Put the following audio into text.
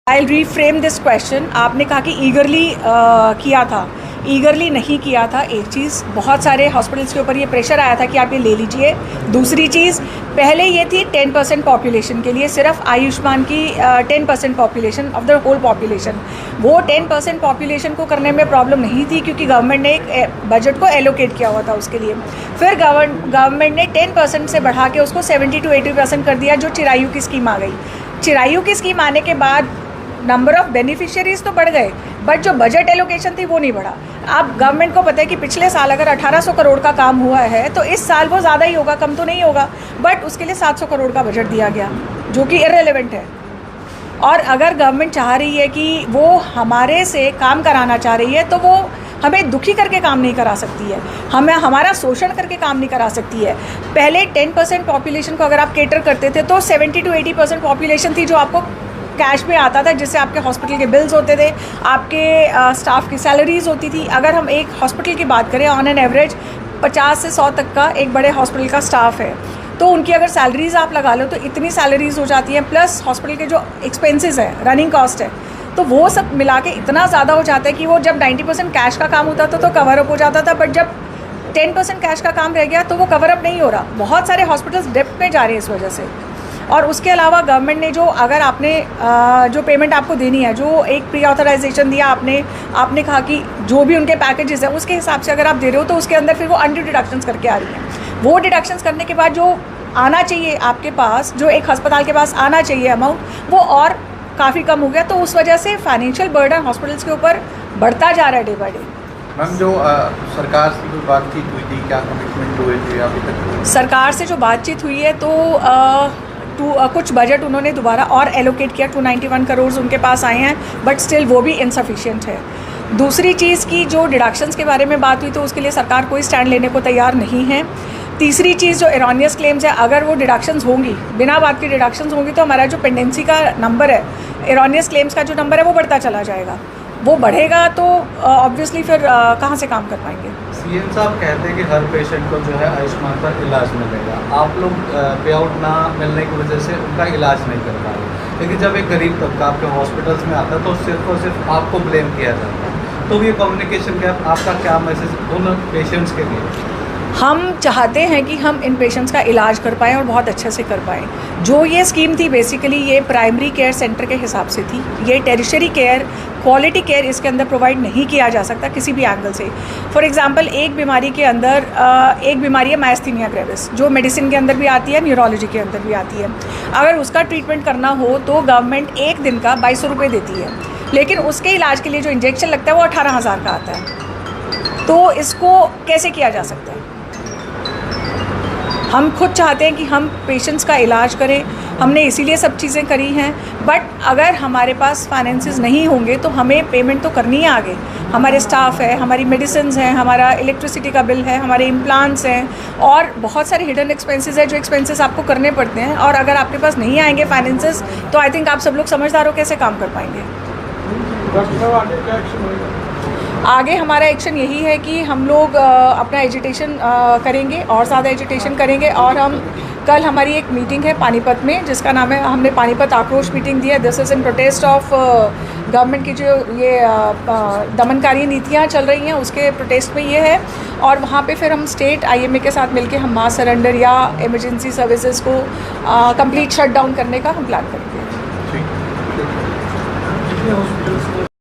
I'll reframe this question. आपने कहा कि ईगरली किया था, ईगरली नहीं किया था। एक चीज़, बहुत सारे हॉस्पिटल्स के ऊपर ये प्रेशर आया था कि आप ये ले लीजिए। दूसरी चीज़, पहले ये थी 10% पॉपुलेशन के लिए, सिर्फ आयुष्मान की 10% population of the whole population. वो 10% पॉपुलेशन को करने में प्रॉब्लम नहीं थी क्योंकि गवर्नमेंट ने एक बजट को एलोकेट किया हुआ था उसके लिए। फिर गवर्नमेंट ने 10% से बढ़ा के उसको 70 to 80% कर दिया, जो चिरायु की स्कीम आ गई। चिरायु की स्कीम आने के बाद नंबर ऑफ़ बेनिफिशियरीज तो बढ़ गए, बट जो बजट एलोकेशन थी वो नहीं बढ़ा। अब गवर्नमेंट को पता है कि पिछले साल अगर 1800 करोड़ का काम हुआ है तो इस साल वो ज़्यादा ही होगा, कम तो नहीं होगा। बट उसके लिए 700 करोड़ का बजट दिया गया, जो कि इररिलेवेंट है। और अगर गवर्नमेंट चाह रही है कि वो हमारे से काम कराना चाह रही है तो वो हमें दुखी करके काम नहीं करा सकती है, हमें हमारा शोषण करके काम नहीं करा सकती है। पहले 10% पॉपुलेशन को अगर आप केटर करते थे तो 70 to 80% पॉपुलेशन थी जो आपको कैश में आता था, जिससे आपके हॉस्पिटल के बिल्स होते थे, आपके स्टाफ की सैलरीज होती थी। अगर हम एक हॉस्पिटल की बात करें, ऑन एन एवरेज 50 से 100 तक का एक बड़े हॉस्पिटल का स्टाफ है, तो उनकी अगर सैलरीज़ आप लगा लो तो इतनी सैलरीज हो जाती हैं, प्लस हॉस्पिटल के जो एक्सपेंसेस है, रनिंग कॉस्ट है, तो वो सब मिला के इतना ज़्यादा हो जाता है कि वो जब 90% कैश का काम होता था तो कवर अप हो जाता था, बट जब 10% कैश का काम रह गया तो वो कवर अप नहीं हो रहा। बहुत सारे हॉस्पिटल्स डेप्थ में जा रहे हैं इस वजह से। और उसके अलावा गवर्नमेंट ने जो, अगर आपने जो पेमेंट आपको देनी है, जो एक प्री ऑथराइजेशन दिया आपने कहा कि जो भी उनके पैकेजेस हैं उसके हिसाब से अगर आप दे रहे हो तो उसके अंदर फिर वो अंडर डिडक्शंस करके आ रही हैं। वो डिडक्शंस करने के बाद जो आना चाहिए आपके पास, जो एक अस्पताल के पास आना चाहिए अमाउंट, वो और काफ़ी कम हो गया। तो उस वजह से फाइनेंशियल बर्डन हॉस्पिटल्स के ऊपर बढ़ता जा रहा है डे बाई डे। मैम, जो सरकार से जो बातचीत हुई थी, क्या कमिटमेंट हुए थे अभी तक? सरकार से जो बातचीत हुई है तो कुछ बजट उन्होंने दोबारा और एलोकेट किया, 291 करोड़ उनके पास आए हैं, बट स्टिल वो भी इनसफिशिएंट है। दूसरी चीज़ की जो डिडक्शंस के बारे में बात हुई तो उसके लिए सरकार कोई स्टैंड लेने को तैयार नहीं है। तीसरी चीज़, जो एरोनियस क्लेम्स है, अगर वो डिडक्शंस होंगी, बिना बात की डिडक्शंस होंगी तो हमारा जो पेंडेंसी का नंबर है, एरोनियस क्लेम्स का जो नंबर है वो बढ़ता चला जाएगा। वो बढ़ेगा तो ऑब्वियसली फिर कहाँ से काम कर पाएंगे। सीएम साहब कहते हैं कि हर पेशेंट को जो है आयुष्मान पर इलाज मिलेगा। आप लोग पे आउट ना मिलने की वजह से उनका इलाज नहीं कर पा रहे, लेकिन जब एक गरीब तबका आपके हॉस्पिटल्स में आता है तो सिर्फ और सिर्फ आपको ब्लेम किया जाता है। तो ये कम्युनिकेशन गैप, आपका क्या मैसेज उन पेशेंट्स के लिए? हम चाहते हैं कि हम इन पेशेंट्स का इलाज कर पाएँ और बहुत अच्छे से कर पाएँ। जो ये स्कीम थी बेसिकली ये प्राइमरी केयर सेंटर के हिसाब से थी। ये टेरिशरी केयर, क्वालिटी केयर इसके अंदर प्रोवाइड नहीं किया जा सकता किसी भी एंगल से। फॉर एग्जांपल, एक बीमारी के अंदर एक बीमारी है मायस्थीनिया ग्रेविस, जो मेडिसिन के अंदर भी आती है, न्यूरोलॉजी के अंदर भी आती है। अगर उसका ट्रीटमेंट करना हो तो गवर्नमेंट एक दिन का 2200 रुपये देती है, लेकिन उसके इलाज के लिए जो इंजेक्शन लगता है वो 18,000 का आता है। तो इसको कैसे किया जा सकता है? हम खुद चाहते हैं कि हम पेशेंट्स का इलाज करें, हमने इसीलिए सब चीज़ें करी हैं, बट अगर हमारे पास फाइनेंसेस नहीं होंगे तो हमें पेमेंट तो करनी है आगे। हमारे स्टाफ है, हमारी मेडिसिन्स हैं, हमारा इलेक्ट्रिसिटी का बिल है, हमारे इम्प्लांट्स हैं, और बहुत सारे हिडन एक्सपेंसेस हैं जो एक्सपेंसेस आपको करने पड़ते हैं। और अगर आपके पास नहीं आएंगे फाइनेंसेस तो आई थिंक आप सब लोग समझदार हो कैसे काम कर पाएंगे। आगे हमारा एक्शन यही है कि हम लोग अपना एजुटेशन करेंगे और ज़्यादा एजुटेशन करेंगे। और हम कल, हमारी एक मीटिंग है पानीपत में जिसका नाम है, हमने पानीपत आक्रोश मीटिंग दी है। This is in protest of government की जो ये दमनकारी नीतियाँ चल रही हैं, उसके प्रोटेस्ट में ये है। और वहाँ पे फिर हम स्टेट IMA के साथ मिलके हम मास सरेंडर या इमरजेंसी सर्विसेज को कंप्लीट शट डाउन करने का हम प्लान करेंगे।